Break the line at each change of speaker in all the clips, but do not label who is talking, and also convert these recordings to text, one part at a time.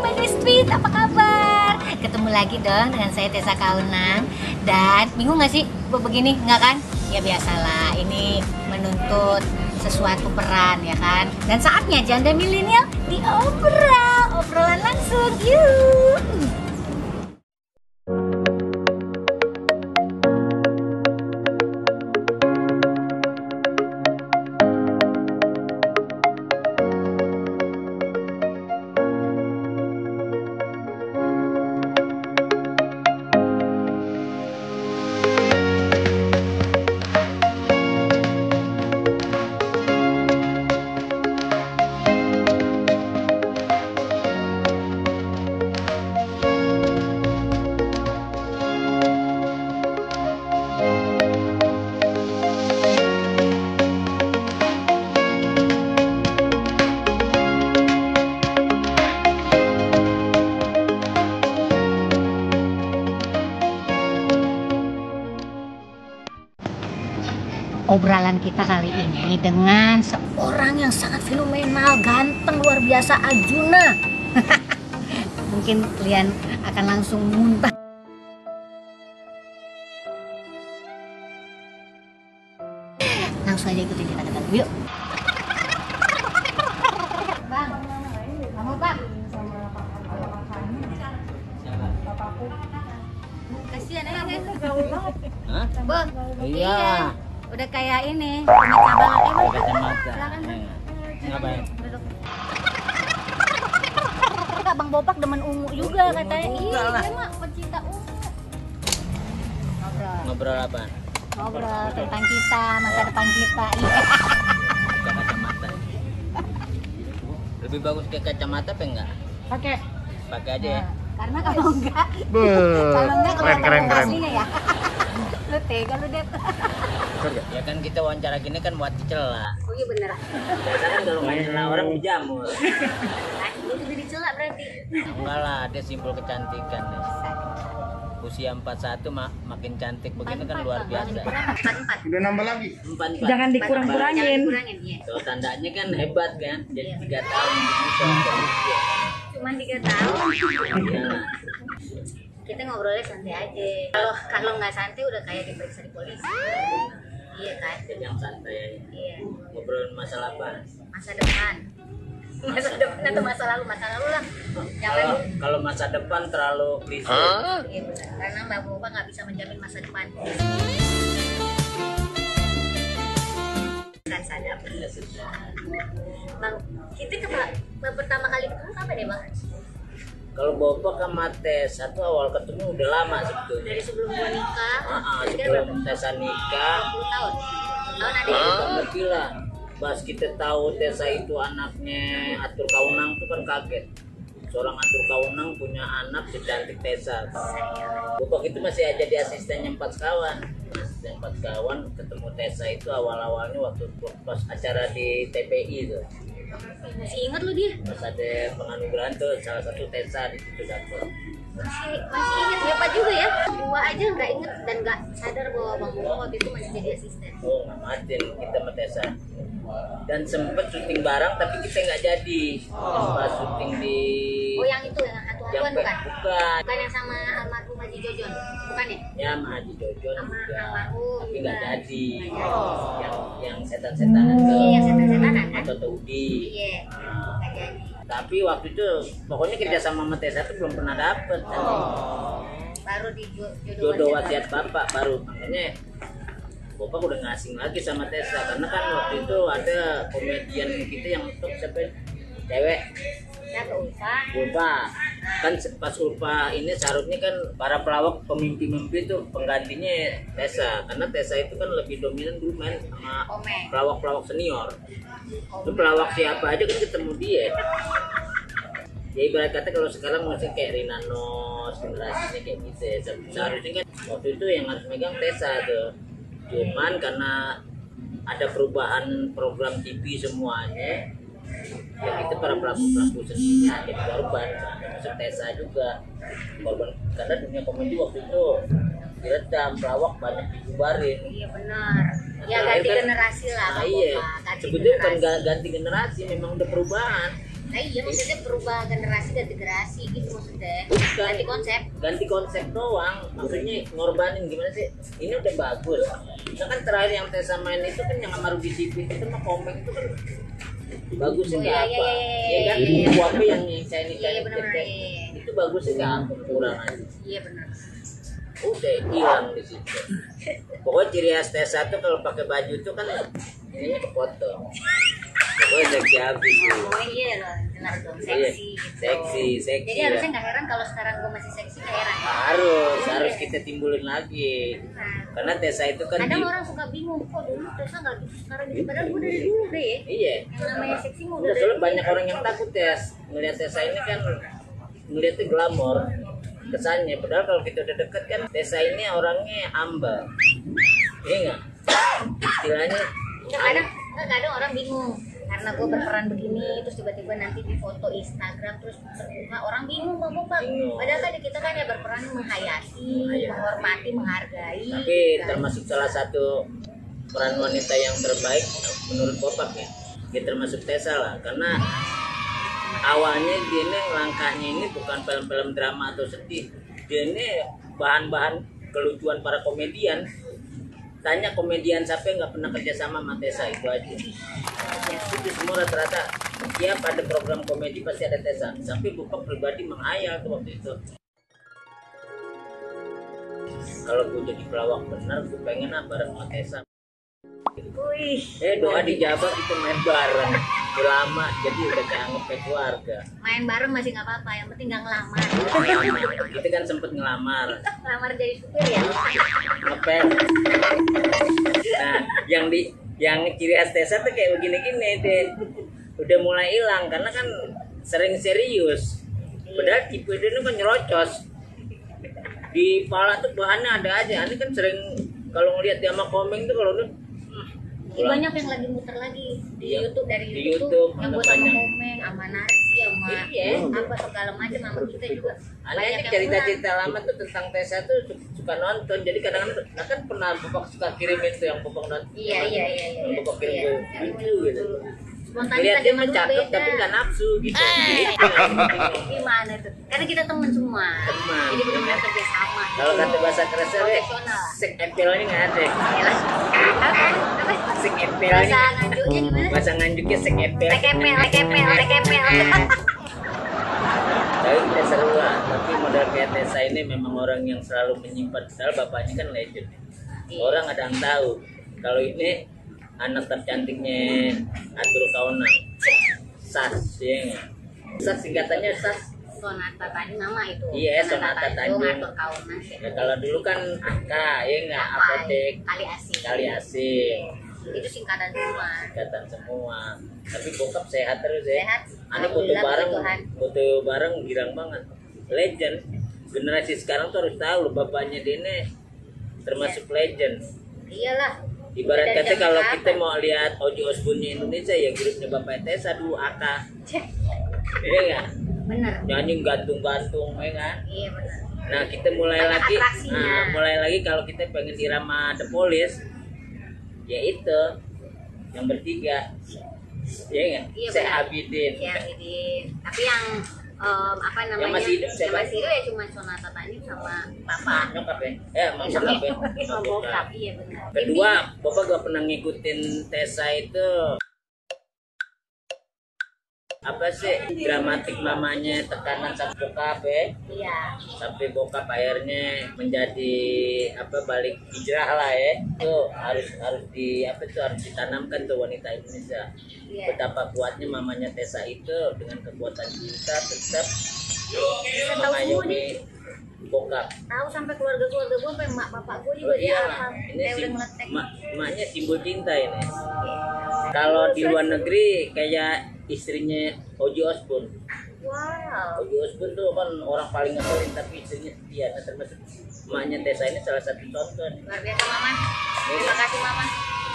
my new street, apa kabar? Ketemu lagi dong dengan saya Tessa Kaunang. Dan bingung gak sih begini? Enggak kan? Ya biasalah, ini menuntut sesuatu peran ya kan. Dan saatnya janda milenial diobrol, obrolan langsung. Yuk. Obrolan kita kali ini dengan seorang yang sangat fenomenal, ganteng, luar biasa, Arjuna. Mungkin kalian akan langsung muntah. Langsung aja ikutin kita dekat, yuk. Bang, kamu Bang? Kasihan ya kan?
Hah?
Bang,
Iya.
Udah kayak ini, punya cabang
Kacamata.
Silakan.
Ngapain?
Duduk. Kak, Bang Bopak demen ungu juga katanya. Iya, dia mah pecinta ungu. Ngobrol.
Ngobrol apa?
Ngobrol tentang kita, masa depan kita. Iya.
Buka kacamata. Lebih bagus ke kacamata apa enggak?
Pakai.
Pakai aja ya.
Karena kalau enggak kelihatan aslinya ya. Lu tega lu, Dep.
Ya kan kita wawancara gini kan buat dicela.
Oh iya bener.
Biasa kan kalau nggak nyela orang dijamur.
Lu udah dicela berarti.
Enggak lah, dia simbol kecantikan deh. Usia 41 makin cantik begini kan luar biasa.
44.
Udah nambah lagi.
44.
Jangan dikurang-kurangin.
Jangan dikurangin, iya.
Tuh tandanya kan hebat kan. Jadi 3 tahun.
Cuman 3 tahun.
Iya.
Kita ngobrolnya santai aja. Kalau nggak santai udah kayak diperiksa di polisi. Iya kan?
Jadi yang santai aja.
Iya.
Ngobrolin masalah apa?
Masa depan. Masa depan atau masa lalu lah. Jangan.
Kalau masa depan terlalu klise.
Iya benar. Karena Mbak Boba nggak bisa menjamin masa depan. Kan sadar. Bang, kita pertama kali ketemu kapan ya, Bang?
Kalau Bapak sama Tessa tuh awal ketemu udah lama sebetulnya.
Dari sebelum gua nikah.
Sebelum Tessa nikah.
20 tahun. Tahun ada ya?
Lebih lah. Pas kita tahu Tessa itu anaknya Atur Kaunang tuh kan kaget. Seorang Atur Kaunang punya anak secantik Tessa. Bapak itu masih aja di asistennya Empat Sekawan. Asisten Empat Sekawan ketemu Tessa itu awal-awalnya waktu pas acara di TPI tuh.
Masih ingat lu dia?
Pas ada penganugerahan tuh salah satu Tessa di situ dapur.
Masih ingat hebat juga ya. Gua aja nggak inget dan nggak sadar bahwa Bang Boba waktu itu masih jadi asisten.
Oh nggak matiin kita sama Tessa. Dan sempet syuting bareng tapi kita nggak jadi. Pas syuting di.
Oh yang itu yang hantu-hantuan bukan?
Bukan.
Bukan yang sama almarhum Haji Jojon, bukan ya?
Ya sama Haji Jojon
Sama
juga.
almarhum
Tapi
juga.
nggak jadi. Yang setan-setanan tuh.
Iya yang setan-setanan kan?
Atau Udi.
Iya. Nggak jadi.
Tapi waktu itu pokoknya kerja sama Tessa tuh belum pernah dapet.
Baru di
Jodoh wasiat bapak baru makanya bapak udah ngasih lagi sama Tessa karena kan waktu itu ada komedian kita yang untuk siapa cewek
Siapa Ulfa?
Ulfa kan pas Ulfa ini seharusnya kan para pelawak pemimpi-mimpi itu penggantinya Tessa karena Tessa itu kan lebih dominan dulu main sama
Komeng.
pelawak-pelawak senior itu pelawak siapa aja kan ketemu dia ya ibarat kata kalau sekarang masih kayak Rina Nose generasinya kayak gitu ya. Seharusnya kan waktu itu yang harus megang Tessa tuh cuman karena ada perubahan program TV semuanya ya kita para pelaku seninya jadi korban termasuk Tessa juga korban karena dunia komedi waktu itu diredam pelawak banyak dibubarin.
Iya benar. Ya ganti
kan,
generasi lah.
nah, iya sebetulnya bukan ganti generasi memang udah perubahan
Nah, iya maksudnya berubah generasi ganti generasi gitu maksudnya.
Bukan.
Ganti konsep
doang, maksudnya ngorbanin gimana sih, ini udah bagus. Nah, kan terakhir yang Tessa main itu kan yang sama Rudy Sipit itu mah komeng itu kan bagusnya nggak apa ya kan, buku apa yang saya itu bagusnya nggak apa, kurang aja.
Iya benar.
Udah hilang di situ. Pokoknya ciri khas Tessa tuh kalau pakai baju tuh kan ini kepotong. Pokoknya seksi habis tuh.
Oh iya loh, jelas dong, seksi gitu.
Seksi.
Jadi harusnya nggak heran kalau sekarang gue masih seksi, nggak heran.
Harus kita timbulin lagi. Karena Tessa itu kan
kadang orang suka bingung, kok dulu Tessa nggak gitu sekarang gitu. Padahal gue dari dulu deh ya.
Iya.
Yang namanya seksi mau
Udah soalnya banyak orang yang takut ya ngelihat Tessa ini kan ngelihatnya glamor kesannya. Padahal kalau kita udah deket kan Tessa ini orangnya ambal. Iya nggak? Istilahnya.
Kadang orang bingung karena gue berperan begini terus tiba-tiba nanti di foto Instagram terus terbuka orang bingung bang. Padahal kan kita kan ya berperan menghayati, menghormati, menghargai.
Tapi
kan?
Termasuk salah satu peran wanita yang terbaik menurut Bopak ya. Dia termasuk Tessa lah karena awalnya dia ini langkahnya ini bukan film-film drama atau sedih. Dia ini bahan-bahan kelucuan para komedian. Tanya komedian siapa yang nggak pernah kerja sama Tessa, itu aja. Itu semua rata-rata ya pada program komedi pasti ada Tessa. Sampai Bopak pribadi menghayal tuh waktu itu. Kalau gue jadi pelawak benar, gue pengen bareng sama Tessa.
Wih,
Doa dijabah kita main bareng. Udah lama jadi udah keanggap kayak keluarga.
main bareng masih nggak apa-apa, yang penting nggak ngelamar.
Kita kan sempet ngelamar.
Ngelamar jadi supir ya.
Ngepet. Nah, yang ciri khas Tessa tuh kayak begini-gini deh. Udah mulai hilang karena kan sering serius. Padahal tipe dia ini kan nyerocos. Di pala tuh bahannya ada aja. Ini kan sering kalau ngelihat dia sama komeng tuh kalau
banyak yang lagi muter lagi di
Iya,
YouTube dari
di
YouTube,
YouTube
yang buat sama komeng, sama Narsi, sama apa segala macam sama kita juga.
Anehnya cerita-cerita lama tuh tentang Tessa tuh suka nonton. Jadi kadang-kadang kan pernah Bopak suka kirimin tuh yang Bopak nonton.
Iya.
Bopak kirim gue lucu gitu.
Spontanitas
Lihat dia
zaman dulu
cakep
beda.
tapi nggak nafsu gitu.
Gimana tuh? Karena kita teman semua.
Teman.
Jadi benar-benar kerja sama.
Kalau kata bahasa kerasnya
profesional.
sek epilnya nggak ada.
Apa?
Sek
Bahasa
epilnya.
nganjuknya gimana?
Bahasa nganjuknya sek epil.
Lekepel.
Tapi kita seru lah. Tapi model kayak Tessa ini memang orang yang selalu menyimpan. Padahal bapaknya kan legend. Orang ada yang tahu. Kalau ini anak tercantiknya Arthur Kaunang, Sas, ya nggak? Sas singkatannya Sas.
Sonata tadi nama itu.
Iya, Sonata Tanjung.
Ngatur kaunan sih.
Ya, kalau dulu kan Aka, ya nggak, apotek,
Kali asing.
Kali
Itu singkatan semua.
singkatan semua. Tapi Bokap sehat terus ya.
Sehat.
Ani foto
Alhamdulillah, puji Tuhan.
bareng girang banget. Legend. Generasi sekarang tuh harus tahu loh bapaknya dia ini termasuk legend.
Iyalah.
Ibarat
Dari
kata
zaman
kalau
kapan?
kita mau lihat Oji Osbourne Indonesia ya grupnya Bapak Tessa dulu Aka. Iya nggak?
Bener.
Nyanyi gantung-gantung ya kan?
Iya bener.
Nah kita mulai
Banyak
lagi,
atraksinya.
kalau kita pengen irama The Police, ya itu yang bertiga, ya nggak?
Iya,
Syekh
benar.
Abidin.
Ya Bidin. Tapi yang apa namanya?
Yang masih hidup siapa?
Yang masih hidup ya cuma Sonata Tanjung sama Bapak.
Nyokap ya? Sama bokap ya?
Sama bokap. Iya benar.
Kedua, Bapak gak pernah ngikutin Tessa itu apa sih dramatik mamanya tekanan sama bokap ya,
Iya.
sampai bokap akhirnya menjadi balik hijrah lah ya. Itu harus di harus ditanamkan tuh wanita Indonesia.
Iya.
Betapa kuatnya mamanya Tessa itu dengan kekuatan cinta tetap
Tahu semua
mengayomi bokap.
Tahu sampai keluarga gue sampai mak bapak gue juga dia
Iyalah,
apa?
ini
Kayak udah ngeletek.
emaknya simbol cinta ini. Kalau di luar negeri kayak istrinya Oji Osbourne.
Wow.
Oji Osbourne tuh kan orang paling ngeselin tapi istrinya setia. Nah, termasuk emaknya Tessa ini salah satu contoh nih.
Luar biasa Mama. Terima kasih Mama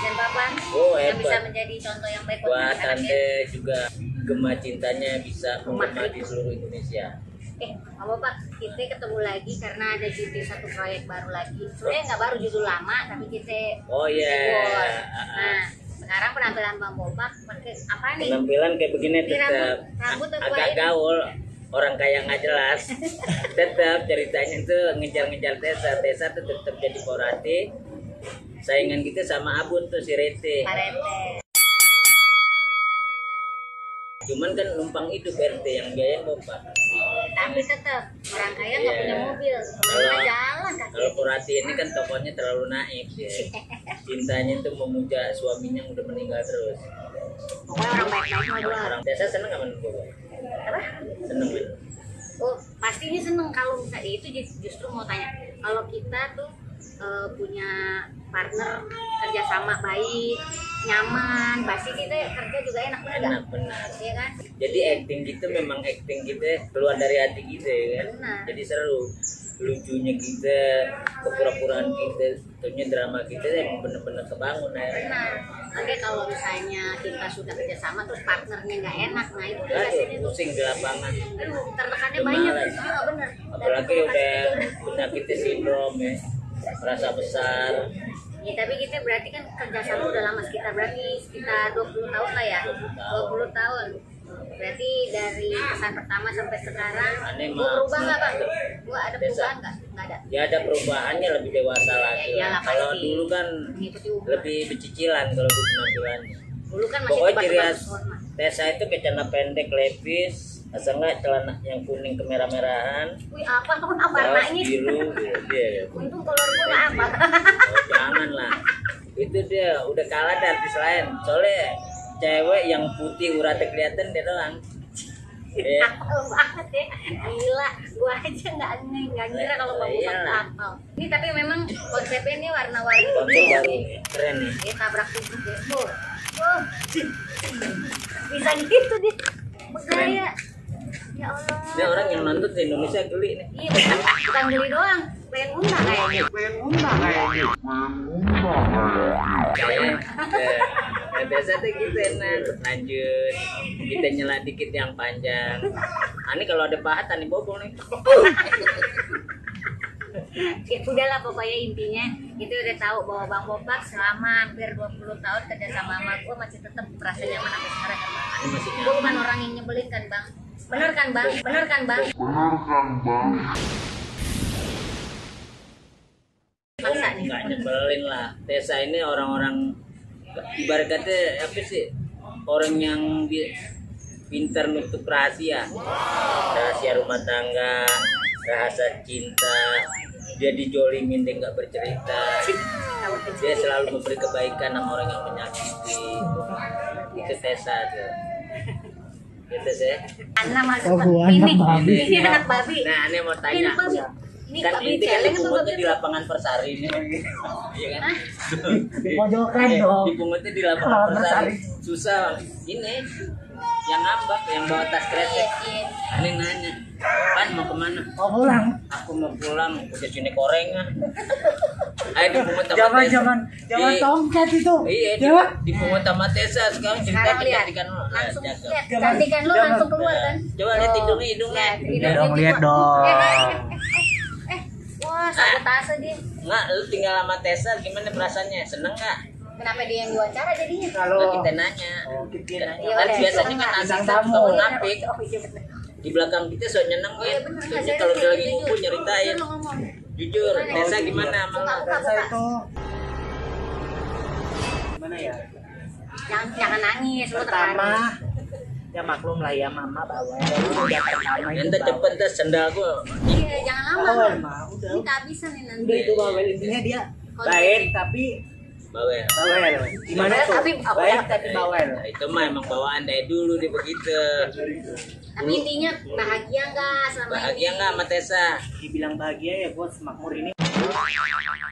dan Papa
Oh,
yang bisa
hebat.
menjadi contoh yang baik
Buat
anak-anaknya.
Tante juga gema cintanya bisa menggema di seluruh Indonesia.
Apa Pak, kita ketemu lagi karena ada judul satu proyek baru lagi. Sebenarnya nggak baru, judul lama, tapi kita
Oh iya.
buat. Nah, sekarang penampilan Bang Bopak pakai apa nih?
Penampilan kayak begini
Di
tetap
rambut apa
agak
ini?
gaul, orang kaya nggak jelas. Tetap ceritanya tuh ngejar-ngejar Tessa tuh tetap jadi Porati. Saingan kita sama Abun tuh si Rete.
Parete.
Cuman kan numpang itu RT yang biayain Bopak.
Tapi tetap orang kaya nggak
Iya.
punya mobil,
Kalau-
kemana jalan kaki.
Kalau Porati ini kan tokohnya terlalu naik ya. Cintanya tuh memuja suaminya yang udah meninggal terus.
Pokoknya orang baik-baik mah gua.
Orang Tessa seneng nggak menurut Bopak?
Apa?
Seneng kan?
Oh, pastinya seneng kalau misalnya itu justru mau tanya. Kalau kita tuh punya partner kerjasama baik, nyaman, pasti kita kerja juga enak bener
Enak
gak?
benar.
Iya kan?
Jadi acting gitu memang acting kita keluar dari hati kita ya kan.
Benar.
Jadi seru. Lucunya kita, kepura-puraan kita, tentunya drama kita emang bener-bener kebangun ya.
Benar. Oke, kalau misalnya kita sudah kerjasama terus partnernya nggak enak, nah itu udah
Aduh,
rasanya tuh,
pusing di lapangan.
aduh, tertekannya
Udah
banyak.
malas.
Ah, bener.
Apalagi udah penyakit sindrom ya, merasa besar.
Ya, tapi kita berarti kan kerjasama udah lama, kita berarti sekitar 20 tahun lah ya. 20 tahun. Berarti dari kesan pertama sampai sekarang,
Aneh
gua
mah.
berubah nggak bang? Gua ada
Desa.
perubahan nggak? Nggak ada.
Ya ada perubahannya, lebih dewasa lagi.
Ya, iyalah,
Kalau
pasti.
dulu kan
Mengikuti umur.
lebih becicilan kalau di penampilannya.
Dulu kan masih
Pokoknya ciri
tebak-tebak
khas
warna.
Tessa itu ke celana pendek levis, asal nggak celana yang kuning kemerah-merahan,
Wih, apa tuh
kaos
warnanya?
biru, dia.
Untung kolor gua nggak apa.
Oh, jangan lah, itu dia udah kalah dari artis lain. Soalnya cewek yang putih uratnya kelihatan dia doang. Ya.
Akal banget ya, gila. Gua aja nggak ngira kalau bang Bopak
Iyalah.
akal. Ini tapi memang konsepnya ini warna-warni
Konsep baru keren nih.
Dia tabrak tubuh deh. Oh. Bisa gitu dia. Bergaya. Ya Allah.
Ini orang yang nonton di Indonesia geli nih.
Iya, bukan beli doang. Pengen undang kayaknya.
Nah, biasa tuh gitu enak. Lanjut, kita nyela dikit yang panjang. Ini kalau ada pahat nih bobol nih.
Ya udahlah, pokoknya intinya itu udah tahu bahwa Bang Bopak selama hampir 20 tahun kerja sama gue masih tetap merasa nyaman sampai sekarang kan Bang.
Ini masih
Gue
nyaman.
bukan orang yang nyebelin kan Bang. Bener kan Bang? Bener kan Bang? Maksa nih.
Nggak nyebelin lah. Tessa ini orang-orang ibarat kata apa sih, orang yang pintar nutup rahasia rumah tangga, rahasia cinta. Dia dijolimin, dia nggak bercerita. Dia selalu memberi kebaikan sama orang yang menyakiti. Itu Tessa tuh. Gitu sih.
Anak masuk
Oh,
ini.
anak babi.
Ini anak babi.
Nah, ini mau
Ini
tanya.
anak babi. Ini
Kan
babi
ini kan
celeng atau
dipungutnya
babi?
di lapangan Persari ini. Iya kan?
Di pojokan dong.
Dipungutnya di lapangan
Kalau
Persari.
Persari.
Susah. Ini yang ngambak, yang bawa tas kresek.
Iya.
Aneh nanya, "Pan mau kemana?"
Mau pulang.
Aku mau pulang, udah sini koreng ah. Ayo dipungut sama
Zaman
Di-
tongkat itu.
Iya,
Ya.
dipungut sama Tessa. Sekarang cerita
Sekarang lihat.
kecantikan lo.
Langsung
Jaga.
lihat.
Jangan-
Cantikan lu
jangan.
langsung keluar kan?
Coba lihat hidungnya.
Lihat,
dong, lihat dong.
Wah, sabotase dia.
Nggak, lu tinggal sama Tessa gimana perasaannya? Seneng nggak?
Kenapa dia yang diwawancara jadinya?
Kalau
Nggak, kita nanya.
Oh, kita nanya.
Iya,
Kan
udah.
biasanya kan
Bintang
asik
tamu.
suka menapik.
Oh iya bener.
Di belakang kita sok nyeneng
Oh
ya.
iya bener.
Soalnya kalau dia lagi ngumpul nyeritain.
Lu ngomong.
Jujur,
Gimana?
Tessa gimana sama
Buka,
lu?
buka,
Tessa
buka.
itu gimana ya?
Jangan nangis, lu
Pertama,
terharu.
ya maklum lah ya mama bawa. Udah pertama itu
Ente cepet tes sendal gua.
Iya, jangan lama.
Bawel
Bang.
mah, udah.
Ini kehabisan nih nanti.
Udah itu bawel, intinya dia baik tapi
Bawel.
bawel. Gimana
Bawel
tuh?
tapi bawel.
Baik tapi bawel.
Nah, itu mah emang bawaan dari dulu dia begitu.
Tapi intinya bahagia nggak selama
Bahagia
ini?
nggak sama Tessa?
Dibilang bahagia ya gua semakmur ini.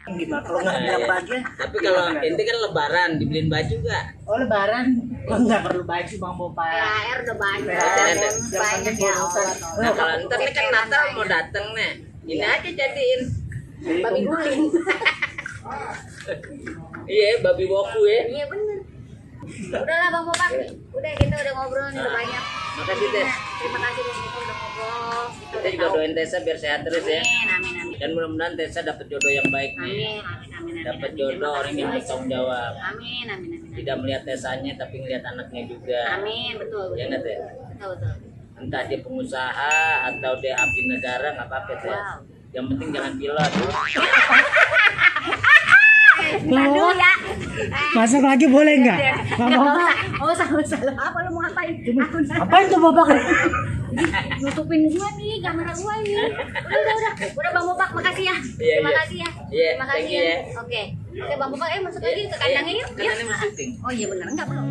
Gimana kalau nggak
Nah,
bilang
ya.
bahagia?
Tapi kalau
gimana?
ente kan lebaran dibeliin baju gak?
Oh lebaran, gua nggak perlu baju bang Bopa.
THR udah banyak,
THR,
bonus
yang
banyak
penting
ya
bonusan.
Allah.
Nah kalau ntar nih kan Natal mau dateng nih, ini aja jadiin.
Babi guling.
Iya, babi woku ya.
Iya bener. Udahlah Bang Bopak, udah kita udah ngobrol nih udah banyak.
Makasih Tess.
Terima kasih Bang Bopak udah ngobrol.
Kita
udah
juga
tahu.
doain Tessa biar sehat terus ya.
Amin, amin, amin.
Dan mudah-mudahan Tessa dapat jodoh yang baik nih.
Amin, amin, amin, amin.
Dapat
amin.
jodoh
Terima
orang yang
kasih.
bertanggung jawab.
Amin, amin, amin.
tidak melihat Tesanya tapi ngelihat anaknya juga.
Amin, betul.
Ya nggak Teh?
Betul, betul.
Entah dia pengusaha atau dia abdi negara nggak apa-apa Teh.
Wow.
Yang penting jangan pilot.
Aduh ya.
Masuk lagi boleh nggak? Nggak mau.
Oh, salah. Apa lu mau ngapain?
Apaan tuh Bapak?
Nutupin gua nih, kamera gua ini. Udah Bang Bopak, makasih ya.
Iya,
Terima
iya.
kasih ya.
Iya,
Terima kasih
thank you
ya.
ya.
Oke. Oke Bang Bopak, masuk lagi ke kandangnya yuk.
Kan ini mau syuting.
Oh iya benar, enggak belum.